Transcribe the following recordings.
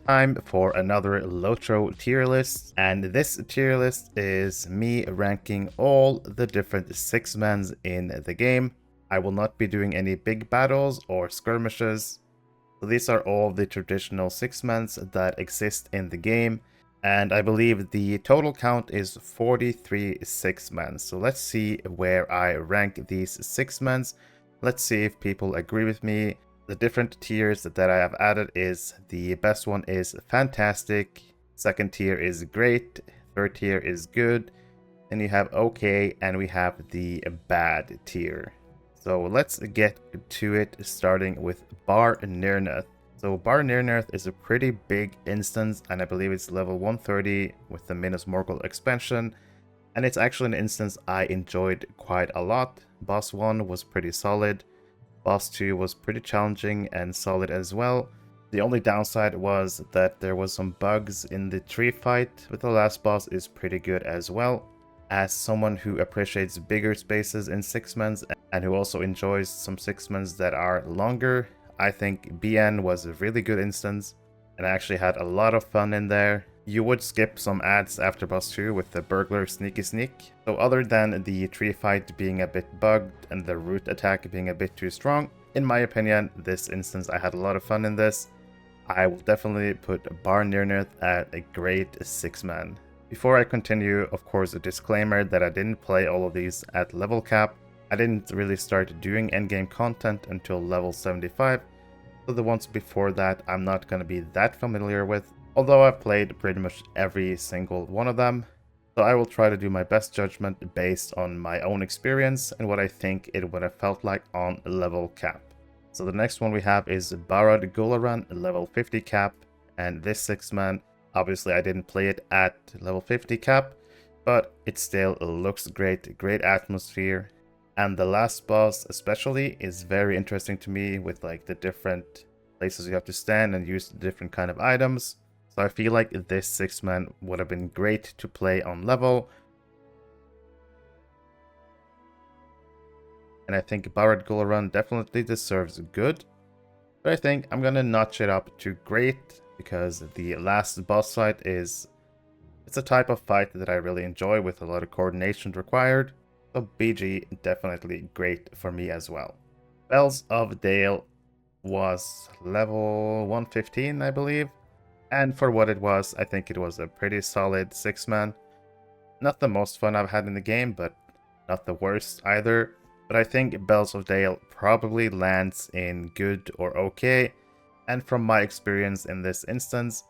Time for another Lotro tier list, and this tier list is me ranking all the different 6-mans in the game. I will not be doing any big battles or skirmishes. So these are all the traditional 6-mans that exist in the game, and I believe the total count is 43 6-mans. So let's see where I rank these 6-mans. Let's see if people agree with me. The different tiers that I have added is the best one is fantastic, second tier is great, third tier is good, then you have okay, and we have the bad tier. So let's get to it, starting with Bar Nirnath. So Bar Nirnath is a pretty big instance, and I believe it's level 130 with the Minas Morgul expansion, and it's actually an instance I enjoyed quite a lot. Boss 1 was pretty solid. Boss 2 was pretty challenging and solid as well. The only downside was that there was some bugs in the tree fight, but the last boss is pretty good as well. As someone who appreciates bigger spaces in 6-mans and who also enjoys some 6-mans that are longer, I think BN was a really good instance, and I actually had a lot of fun in there. You would skip some ads after boss 2 with the burglar sneaky sneak. So other than the tree fight being a bit bugged and the root attack being a bit too strong, in my opinion, this instance I had a lot of fun in this. I will definitely put Bar Nirnath at a great 6-man. Before I continue, of course, a disclaimer that I didn't play all of these at level cap. I didn't really start doing endgame content until level 75, so the ones before that I'm not going to be that familiar with. Although I've played pretty much every single one of them, so I will try to do my best judgment based on my own experience and what I think it would have felt like on level cap. So the next one we have is Barad Gularan, level 50 cap, and this 6-man, obviously I didn't play it at level 50 cap, but it still looks great, great atmosphere. And the last boss especially is very interesting to me with like the different places you have to stand and use the different kind of items. So I feel like this 6-man would have been great to play on level. And I think Barad Gularan definitely deserves good. But I think I'm gonna notch it up to great because the last boss fight it's a type of fight that I really enjoy with a lot of coordination required. So BG definitely great for me as well. Bells of Dale was level 115, I believe. And for what it was, I think it was a pretty solid 6-man. Not the most fun I've had in the game, but not the worst either. But I think Bells of Dale probably lands in good or okay. And from my experience in this instance,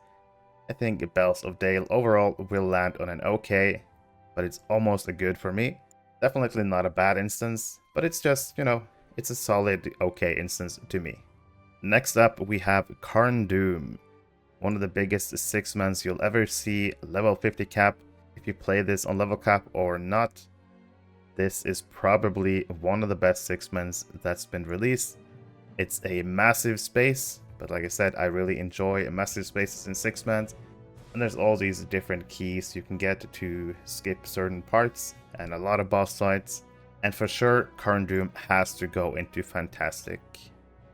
I think Bells of Dale overall will land on an okay, but it's almost a good for me. Definitely not a bad instance, but it's just, it's a solid okay instance to me. Next up, we have Karn Doom. One of the biggest 6-mans you'll ever see, level 50 cap. If you play this on level cap or not, this is probably one of the best 6-mans that's been released. It's a massive space, but like I said, I really enjoy massive spaces in 6-mans. And there's all these different keys you can get to skip certain parts and a lot of boss fights. And for sure, Karn Doom has to go into fantastic.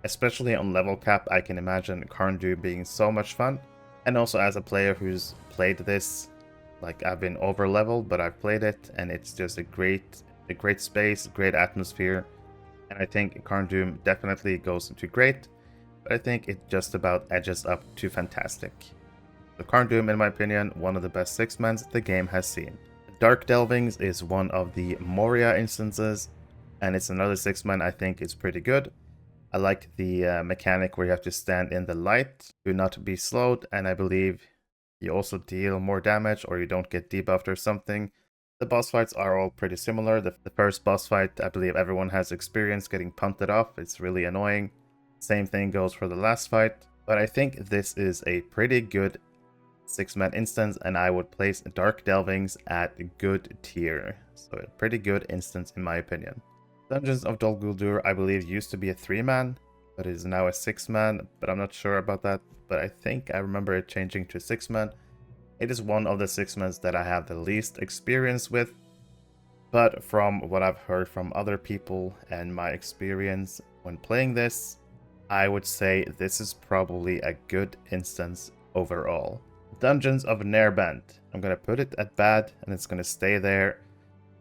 Especially on level cap, I can imagine Karn Doom being so much fun. And also as a player who's played this, like I've been over leveled, but I've played it and it's just a great space, great atmosphere. And I think Karn Doom definitely goes into great, but I think it just about edges up to fantastic. So Karn Doom, in my opinion, one of the best 6-mans the game has seen. Dark Delvings is one of the Moria instances, and it's another 6-man I think is pretty good. I like the mechanic where you have to stand in the light, do not be slowed, and I believe you also deal more damage or you don't get debuffed or something. The boss fights are all pretty similar. The first boss fight, I believe everyone has experience getting punted off. It's really annoying. Same thing goes for the last fight. But I think this is a pretty good 6-man instance, and I would place Dark Delvings at good tier. So a pretty good instance in my opinion. Dungeons of Dol Guldur, I believe, used to be a 3-man, but it is now a 6-man, but I'm not sure about that. But I think I remember it changing to 6-man. It is one of the 6-mans that I have the least experience with, but from what I've heard from other people and my experience when playing this, I would say this is probably a good instance overall. Dungeons of Nerband. I'm gonna put it at bad and it's gonna stay there.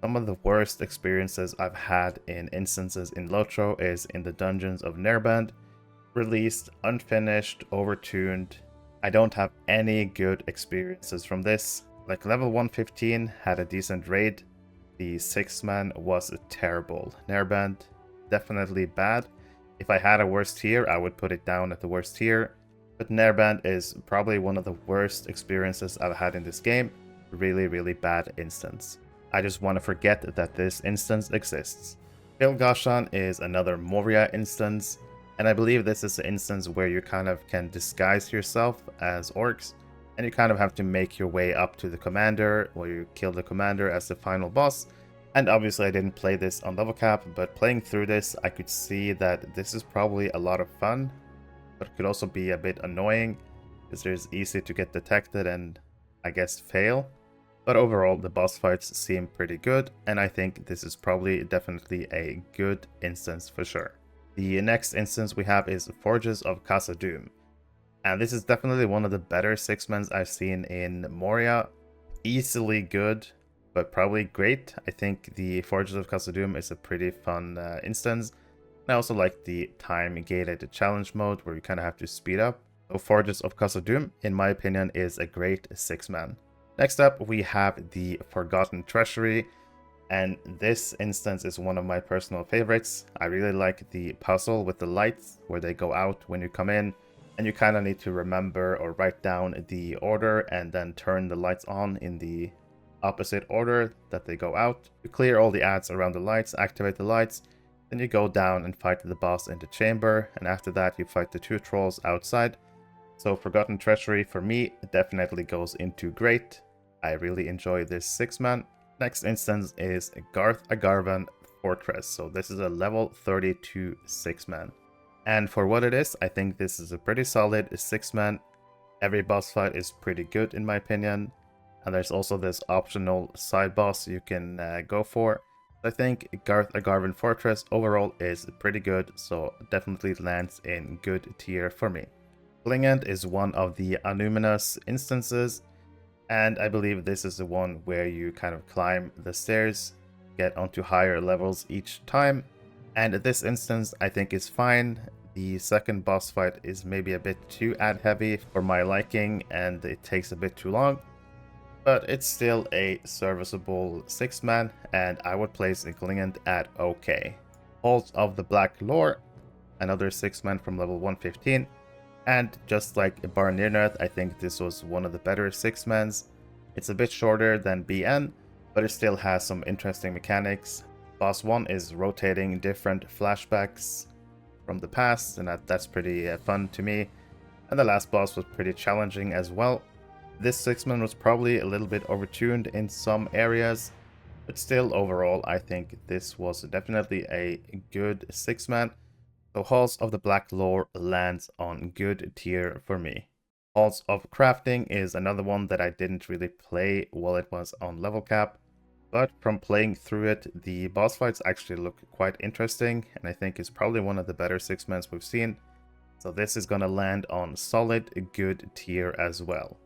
Some of the worst experiences I've had in instances in Lotro is in the Dungeons of Nerband. Released, unfinished, overtuned. I don't have any good experiences from this. Like level 115 had a decent raid. The 6-man was terrible. Nerband, definitely bad. If I had a worst tier, I would put it down at the worst tier. But Nerband is probably one of the worst experiences I've had in this game. Really, really bad instance. I just want to forget that this instance exists. Ghyllgashan is another Moria instance, and I believe this is the instance where you kind of can disguise yourself as orcs, and you kind of have to make your way up to the commander, where you kill the commander as the final boss. And obviously I didn't play this on level cap, but playing through this, I could see that this is probably a lot of fun, but it could also be a bit annoying, because it's easy to get detected and, I guess, fail. But overall, the boss fights seem pretty good, and I think this is probably definitely a good instance for sure. The next instance we have is Forges of Khazad-dûm. And this is definitely one of the better 6-mans I've seen in Moria. Easily good, but probably great. I think the Forges of Khazad-dûm is a pretty fun instance. I also like the time-gated challenge mode where you kind of have to speed up. So Forges of Khazad-dûm, in my opinion, is a great 6-man. Next up, we have the Forgotten Treasury, and this instance is one of my personal favorites. I really like the puzzle with the lights where they go out when you come in, and you kind of need to remember or write down the order and then turn the lights on in the opposite order that they go out. You clear all the ads around the lights, activate the lights, then you go down and fight the boss in the chamber, and after that you fight the 2 trolls outside. So Forgotten Treasury for me definitely goes into great. I really enjoy this 6-man. Next instance is Garth Agarvan Fortress. So this is a level 32 6-man. And for what it is, I think this is a pretty solid 6-man. Every boss fight is pretty good in my opinion. And there's also this optional side boss you can go for. I think Garth Agarvan Fortress overall is pretty good, so definitely lands in good tier for me. Ghynghyn is one of the Annuminous instances, and I believe this is the one where you kind of climb the stairs, get onto higher levels each time. And this instance I think is fine. The second boss fight is maybe a bit too ad heavy for my liking and it takes a bit too long. But it's still a serviceable 6-man, and I would place Ghynghyn at okay. Halls of the Black Lore, another 6-man from level 115. And just like Barnirnath, I think this was one of the better 6-mans. It's a bit shorter than BN, but it still has some interesting mechanics. Boss 1 is rotating different flashbacks from the past, and that's pretty fun to me. And the last boss was pretty challenging as well. This 6-man was probably a little bit overtuned in some areas, but still overall I think this was definitely a good 6-man. So Halls of the Black Lore lands on good tier for me. Halls of Crafting is another one that I didn't really play while it was on level cap, but from playing through it, the boss fights actually look quite interesting, and I think it's probably one of the better 6-mans we've seen. So this is gonna land on solid good tier as well.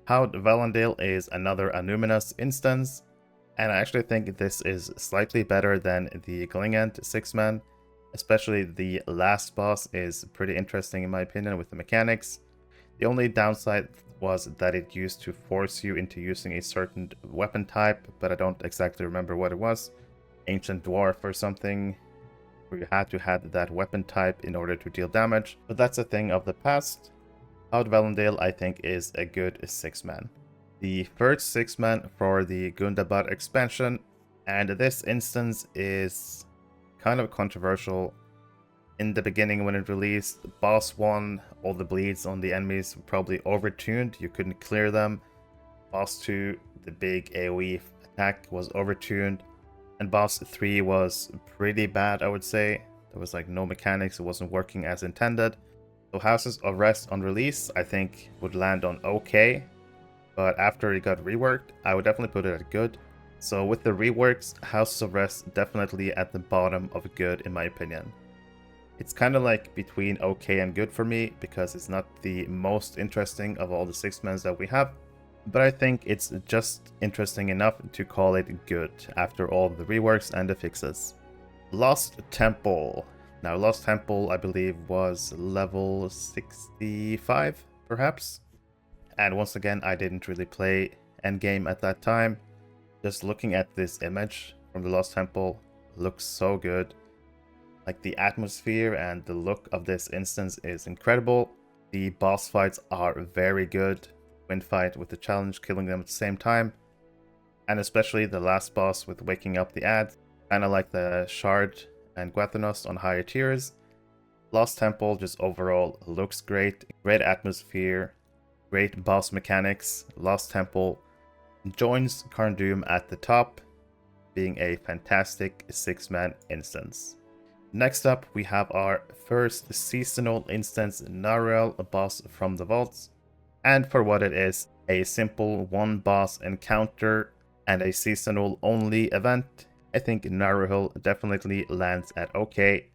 Houd Valendale is another Annuminous instance, and I actually think this is slightly better than the Ghynghyn 6-man. Especially the last boss is pretty interesting in my opinion with the mechanics. The only downside was that it used to force you into using a certain weapon type, but I don't exactly remember what it was. Ancient Dwarf or something, where you had to have that weapon type in order to deal damage, but that's a thing of the past. Houd Valendale I think is a good 6-man. The first 6-man for the Gundabad expansion, and this instance is kind of controversial. In the beginning when it released, boss 1, all the bleeds on the enemies were probably overtuned, you couldn't clear them. Boss 2, the big AoE attack was overtuned, and boss 3 was pretty bad I would say. There was like no mechanics, it wasn't working as intended. So Houses of Rest on release I think would land on okay, but after it got reworked I would definitely put it at good. So with the reworks, Houses of Rest definitely at the bottom of good in my opinion. It's kind of like between okay and good for me, because it's not the most interesting of all the 6-mans that we have, but I think it's just interesting enough to call it good after all of the reworks and the fixes. Lost Temple. Now, Lost Temple, I believe, was level 65, perhaps? And once again, I didn't really play endgame at that time. Just looking at this image from the Lost Temple looks so good. Like, the atmosphere and the look of this instance is incredible. The boss fights are very good. Win fight with the challenge, killing them at the same time. And especially the last boss with waking up the ads. Kinda like the Shard and Guathanos on higher tiers. Lost Temple just overall looks great. Great atmosphere. Great boss mechanics. Lost Temple joins Carn at the top, being a fantastic 6-man instance. Next up, we have our first seasonal instance, Narel, a boss from the vaults. And for what it is, a simple one boss encounter and a seasonal only event, I think Narel definitely lands at okay.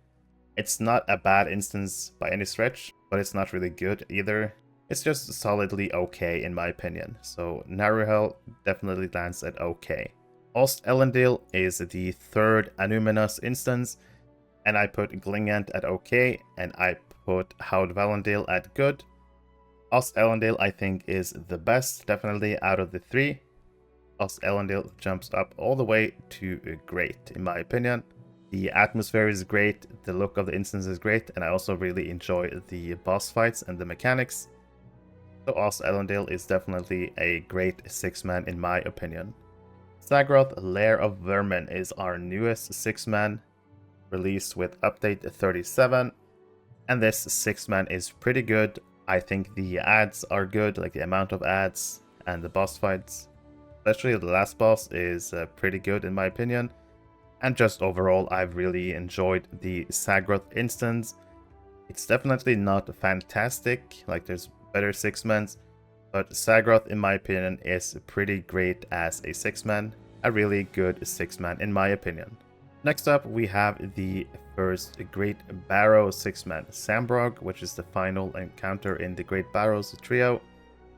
It's not a bad instance by any stretch, but it's not really good either. It's just solidly okay in my opinion, so Narel definitely lands at okay. Ost Elendil is the third Anuminos instance, and I put Ghynghyn at okay, and I put Haud Valendil at good. Ost Elendil I think is the best, definitely, out of the three. Ost Elendil jumps up all the way to great, in my opinion. The atmosphere is great, the look of the instance is great, and I also really enjoy the boss fights and the mechanics. So Ost Elendil is definitely a great 6-man in my opinion. Sagroth, Lair of Vermin is our newest 6-man, released with update 37, and this 6-man is pretty good. I think the ads are good, like the amount of ads and the boss fights. Especially the last boss is pretty good in my opinion. And just overall, I've really enjoyed the Sagroth instance. It's definitely not fantastic, like there's better 6-mans, but Sagroth in my opinion is pretty great as a 6-man. A really good 6-man in my opinion. Next up, we have the first Great Barrow 6-man, Sambrog, which is the final encounter in the Great Barrows trio.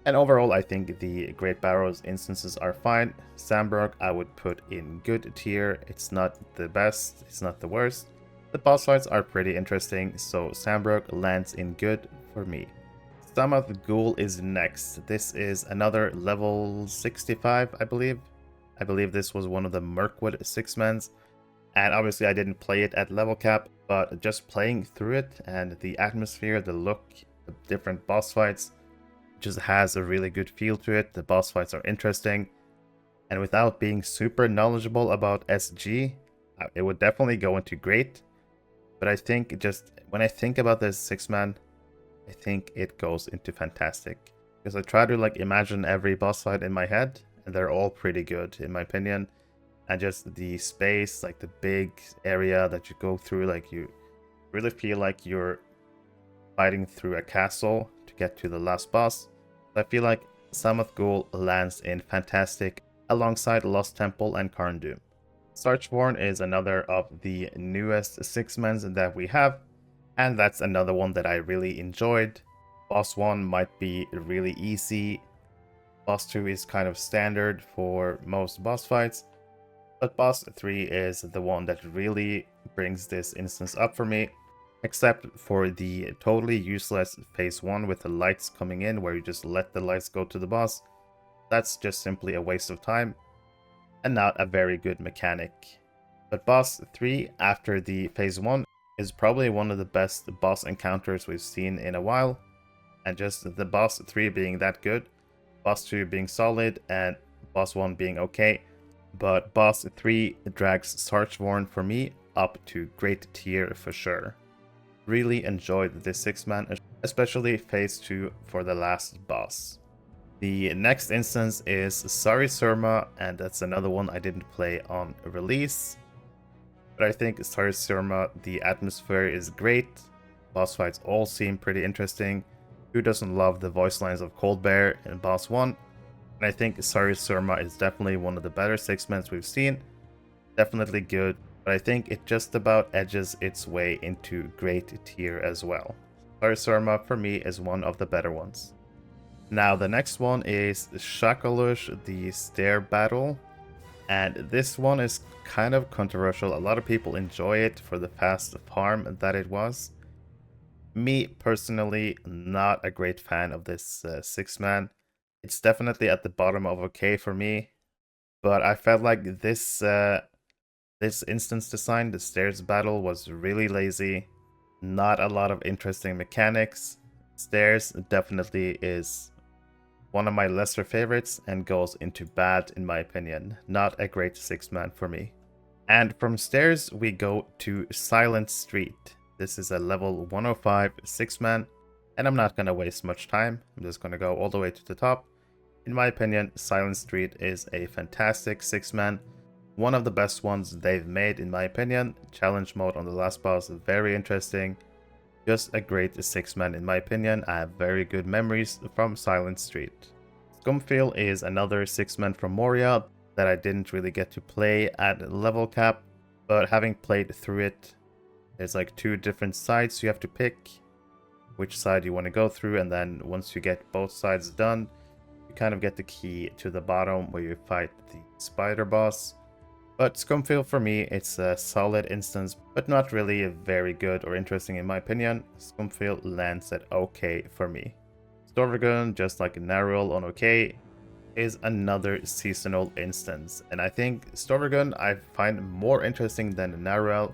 And overall, I think the Great Barrows instances are fine. Sambrog I would put in good tier. It's not the best, it's not the worst. The boss fights are pretty interesting, so Sambrog lands in good for me. Samath Ghoul is next. This is another level 65, I believe. I believe this was one of the Mirkwood 6-mans. And obviously I didn't play it at level cap, but just playing through it and the atmosphere, the look, the different boss fights, just has a really good feel to it. The boss fights are interesting. And without being super knowledgeable about SG, it would definitely go into great. But I think just when I think about this 6-man, I think it goes into fantastic. Because I try to like imagine every boss fight in my head, and they're all pretty good in my opinion. And just the space, like the big area that you go through, like you really feel like you're fighting through a castle to get to the last boss. I feel like Samath Ghoul lands in fantastic alongside Lost Temple and Carn. Sarchvorn is another of the newest 6-mans that we have, and that's another one that I really enjoyed. Boss 1 might be really easy. Boss 2 is kind of standard for most boss fights. But boss 3 is the one that really brings this instance up for me, except for the totally useless phase 1 with the lights coming in, where you just let the lights go to the boss. That's just simply a waste of time, and not a very good mechanic. But boss 3 after the phase 1 is probably one of the best boss encounters we've seen in a while, and just the boss 3 being that good, boss 2 being solid, and boss 1 being okay. But boss 3 drags Sarchvorn for me up to great tier for sure. Really enjoyed this 6-man, especially phase 2 for the last boss. The next instance is Sari Surma, and that's another one I didn't play on release. But I think Sari Surma, the atmosphere is great. Boss fights all seem pretty interesting. Who doesn't love the voice lines of Cold Bear in boss 1? And I think Sari Surma is definitely one of the better 6-mans we've seen. Definitely good. but I think it just about edges its way into great tier as well. Surma for me is one of the better ones. Now the next one is Shakalush, the Stair Battle. And this one is kind of controversial. A lot of people enjoy it for the fast farm that it was. Me, personally, not a great fan of this 6-man. It's definitely at the bottom of okay for me. But I felt like this instance design, the Stairs Battle, was really lazy. Not a lot of interesting mechanics. Stairs definitely is one of my lesser favorites and goes into bad in my opinion. Not a great 6-man for me. And from Stairs we go to Silent Street. This is a level 105 6-man, and I'm not going to waste much time. I'm just going to go all the way to the top. In my opinion, Silent Street is a fantastic 6-man. One of the best ones they've made in my opinion. Challenge mode on the last boss, very interesting. Just a great 6-man in my opinion. I have very good memories from Silent Street. Scumfield is another 6-man from Moria that I didn't really get to play at level cap, but having played through it, there's like 2 different sides you have to pick which side you want to go through, and then once you get both sides done, you kind of get the key to the bottom where you fight the spider boss. But Scumfield for me, it's a solid instance, but not really very good or interesting in my opinion. Scumfield lands at okay for me. Storvagun, just like Narwhal on okay, is another seasonal instance. And I think Storvagun I find more interesting than Narwhal.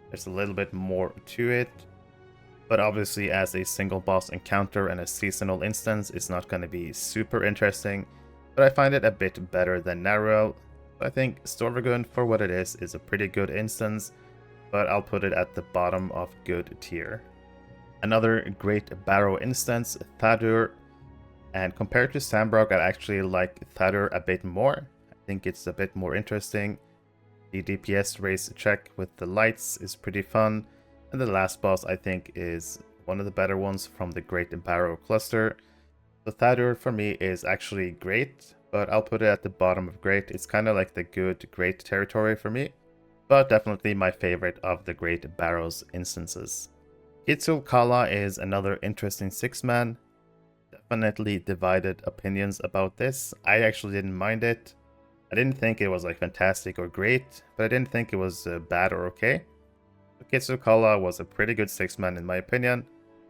There's a little bit more to it. But obviously as a single boss encounter and a seasonal instance, it's not going to be super interesting. But I find it a bit better than Narwhal. I think Storvagun, for what it is a pretty good instance, but I'll put it at the bottom of good tier. Another great Barrow instance, Thadur, and compared to Sambrock, I actually like Thadur a bit more. I think it's a bit more interesting. The DPS race check with the lights is pretty fun, and the last boss I think is one of the better ones from the Great Barrow cluster. The Thadur for me is actually great, but I'll put it at the bottom of great. It's kind of like the good, great territory for me, but definitely my favorite of the Great Barrows instances. Kitsul Kala is another interesting 6-man. Definitely divided opinions about this. I actually didn't mind it. I didn't think it was like fantastic or great, but I didn't think it was bad or okay. Kitsul Kala was a pretty good 6-man in my opinion.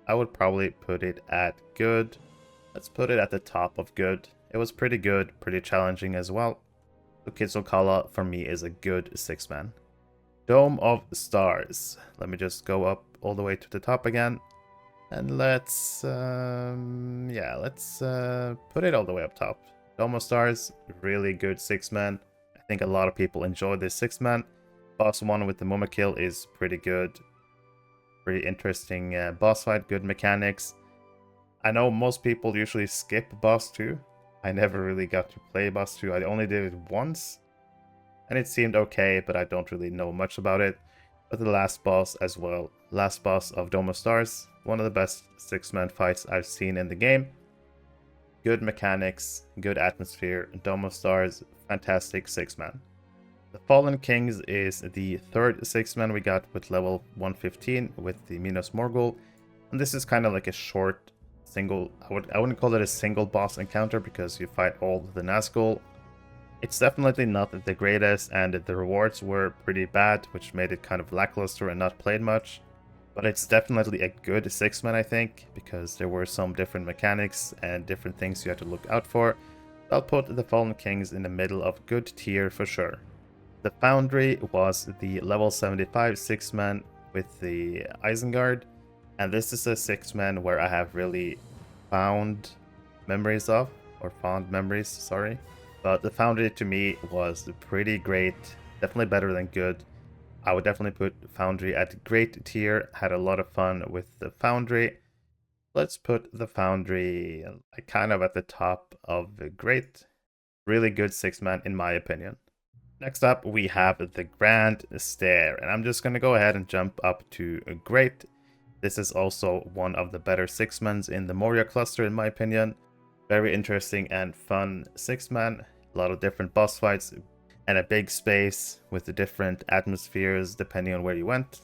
I would probably put it at good. Let's put it at the top of good. It was pretty good, pretty challenging as well. So Kitsul Kala for me is a good 6-man. Dome of Stars. Let me just go up all the way to the top again. And let's put it all the way up top. Dome of Stars, really good 6-man. I think a lot of people enjoy this 6-man. Boss 1 with the Momokill is pretty good. Pretty interesting boss fight, good mechanics. I know most people usually skip boss 2. I never really got to play boss 2. I only did it once. And it seemed okay, but I don't really know much about it. But the last boss as well. Last boss of Dome of Stars. One of the best 6-man fights I've seen in the game. Good mechanics, good atmosphere. Dome of Stars, fantastic 6-man. The Fallen Kings is the third 6-man we got with level 115 with the Minos Morgul. And this is kind of like a short single, I wouldn't call it a single boss encounter because you fight all the Nazgul. It's definitely not the greatest, and the rewards were pretty bad, which made it kind of lackluster and not played much. But it's definitely a good 6-man, I think, because there were some different mechanics and different things you had to look out for. I'll put the Fallen Kings in the middle of good tier for sure. The Foundry was the level 75 6-man with the Isengard, and this is a 6-man where I have really fond memories, sorry. But the Foundry to me was pretty great, definitely better than good. I would definitely put Foundry at great tier, had a lot of fun with the Foundry. Let's put the Foundry kind of at the top of great. Really good 6-man in my opinion. Next up we have the Grand Stair, and I'm just going to go ahead and jump up to great. This is also one of the better 6-mans in the Moria cluster in my opinion. Very interesting and fun 6-man. A lot of different boss fights. and a big space with the different atmospheres depending on where you went.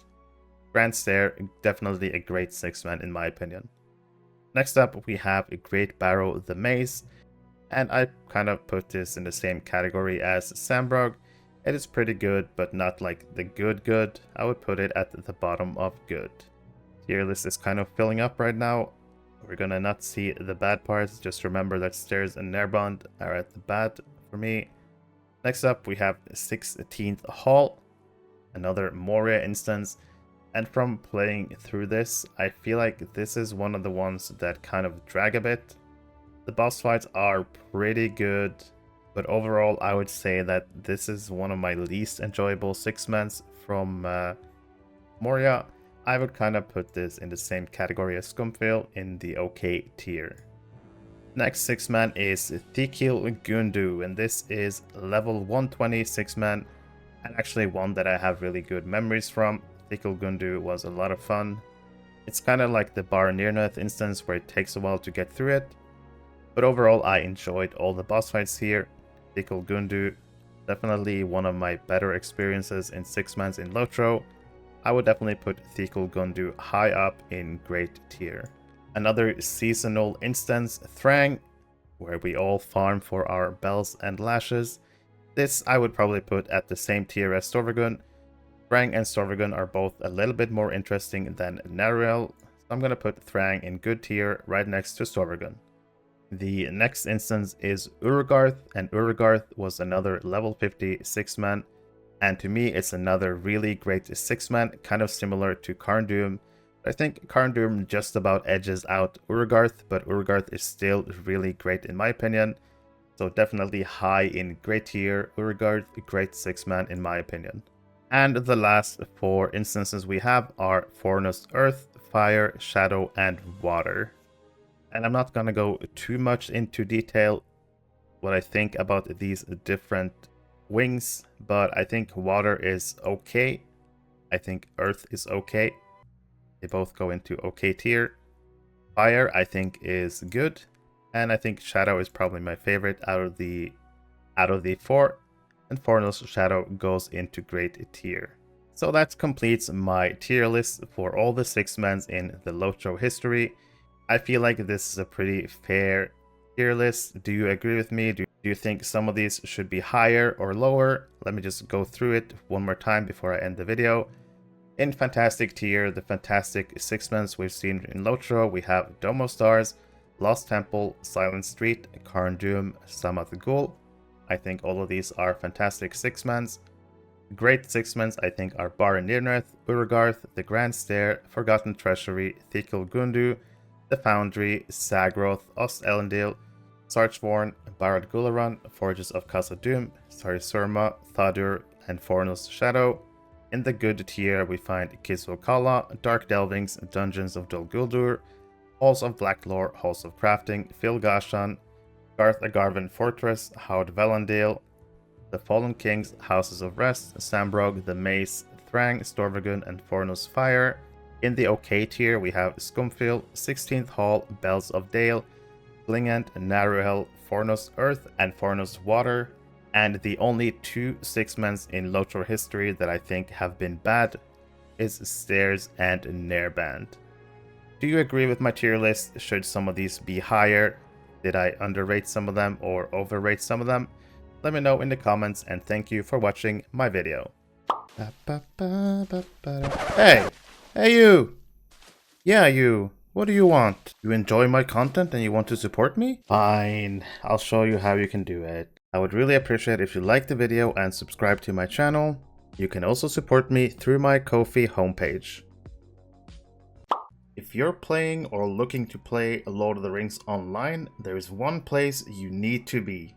Grand Stair, definitely a great 6-man in my opinion. Next up we have a Great Barrow the Maze, and I kind of put this in the same category as Sambrog. It is pretty good, but not like the good. I would put it at the bottom of good. Tier list is kind of filling up right now. We're gonna not see the bad parts, just remember that Stairs and Nairbond are at the bad for me. Next up we have 16th Hall, another Moria instance, and from playing through this, I feel like this is one of the ones that kind of drag a bit. The boss fights are pretty good, but overall I would say that this is one of my least enjoyable 6-mans from Moria. I would kind of put this in the same category as Scumfield, in the okay tier. Next 6-man is Thikil Gundu, and this is level 120 6-man, and actually one that I have really good memories from. Thikil Gundu was a lot of fun. It's kind of like the Bar Nirnath instance where it takes a while to get through it, but overall I enjoyed all the boss fights here. Thikil Gundu, definitely one of my better experiences in 6-mans in Lotro. I would definitely put Thikil Gundu high up in great tier. Another seasonal instance, Thrang, where we all farm for our bells and lashes. This I would probably put at the same tier as Storvagun. Thrang and Storvagun are both a little bit more interesting than Narriel, so I'm gonna put Thrang in good tier right next to Storvagun. The next instance is Urgarth, and Urgarth was another level 50 6-man, and to me it's another really great 6-man, kind of similar to Carndum. I think Carndum just about edges out Urgarth, but Urgarth is still really great in my opinion, so definitely high in great tier. Urgarth, great 6-man in my opinion. And the last 4 instances we have are Fornos Earth, Fire, Shadow, and Water. And I'm not gonna go too much into detail what I think about these different wings, but I think Water is okay. I think Earth is okay. They both go into okay tier. Fire I think is good, and I think Shadow is probably my favorite out of the 4. And Fornos Shadow goes into great tier. So that completes my tier list for all the 6-mans in the Lotro history. I feel like this is a pretty fair tier list. Do you agree with me? Do you think some of these should be higher or lower? Let me just go through it one more time before I end the video. In Fantastic tier, the fantastic 6-mans we've seen in Lotro, we have Domo Stars, Lost Temple, Silent Street, Carndum, Samath Ghul. I think all of these are fantastic 6-mans. Great 6-mans I think are Bar Nirnath, Urgarth, the Grand Stair, Forgotten Treasury, Thikil Gundu, the Foundry, Sagroth, Ost Elendil, Sarchvorn, Barad Gularan, Forges of Khazad-dûm, Sari-Surma, Thadur, and Fornos Shadow. In the good tier we find Kisvokala, Dark Delvings, Dungeons of Dol Guldur, Halls of Blacklore, Halls of Crafting, Filgashan, Garth Agarvan Fortress, Haud Velandale, the Fallen Kings, Houses of Rest, Sambrog, the Maze, Thrang, Storvagun, and Fornos Fire. In the okay tier we have Scumfield, 16th Hall, Bells of Dale, Ghynghyn, Narruhel, Fornos Earth, and Fornos Water. And the only 2 6-mans in Lotro history that I think have been bad is Stairs and Nairband. Do you agree with my tier list? Should some of these be higher? Did I underrate some of them or overrate some of them? Let me know in the comments, and thank you for watching my video. Hey! Hey you! Yeah you! What do you want? You enjoy my content and you want to support me? Fine, I'll show you how you can do it. I would really appreciate if you like the video and subscribe to my channel. You can also support me through my Ko-fi homepage. If you're playing or looking to play Lord of the Rings online, there is one place you need to be.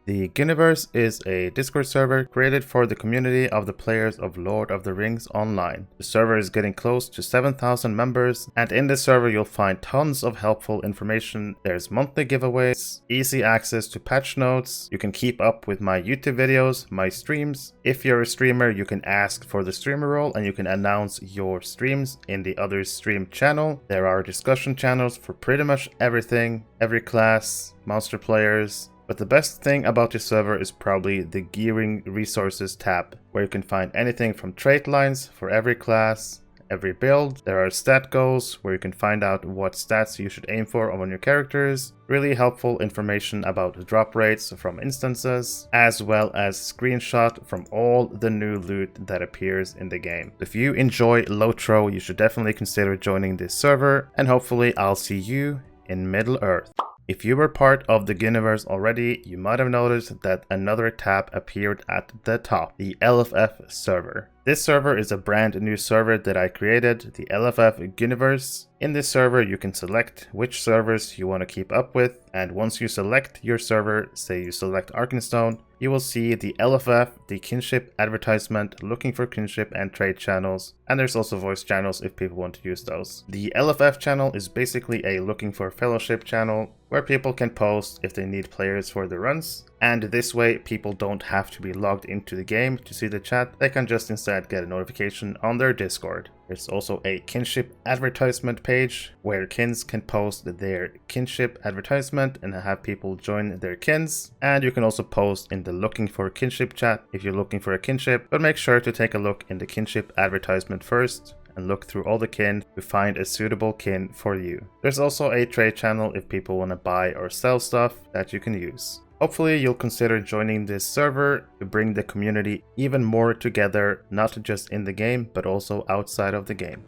The Ghyniverse is a Discord server created for the community of the players of Lord of the Rings Online. The server is getting close to 7,000 members, and in this server you'll find tons of helpful information. There's monthly giveaways, easy access to patch notes, you can keep up with my YouTube videos, my streams. If you're a streamer, you can ask for the streamer role and you can announce your streams in the other stream channel. There are discussion channels for pretty much everything, every class, monster players. But the best thing about this server is probably the gearing resources tab, where you can find anything from trait lines for every class, every build. There are stat goals where you can find out what stats you should aim for on your characters. Really helpful information about drop rates from instances, as well as screenshot from all the new loot that appears in the game. If you enjoy Lotro, you should definitely consider joining this server, and hopefully I'll see you in Middle Earth. If you were part of the Ghyniverse already, you might have noticed that another tab appeared at the top, the LFF server. This server is a brand new server that I created, the LFF Ghyniverse. In this server, you can select which servers you want to keep up with, and once you select your server, say you select Arkenstone, you will see the LFF, the kinship advertisement, looking for kinship and trade channels, and there's also voice channels if people want to use those. The LFF channel is basically a looking for fellowship channel where people can post if they need players for the runs, and this way people don't have to be logged into the game to see the chat, they can just instead get a notification on their Discord. There's also a kinship advertisement page where kins can post their kinship advertisement and have people join their kins, and you can also post in the looking for kinship chat if you're looking for a kinship, but make sure to take a look in the kinship advertisement first and look through all the kin to find a suitable kin for you. There's also a trade channel if people want to buy or sell stuff that you can use. Hopefully you'll consider joining this server to bring the community even more together, not just in the game, but also outside of the game.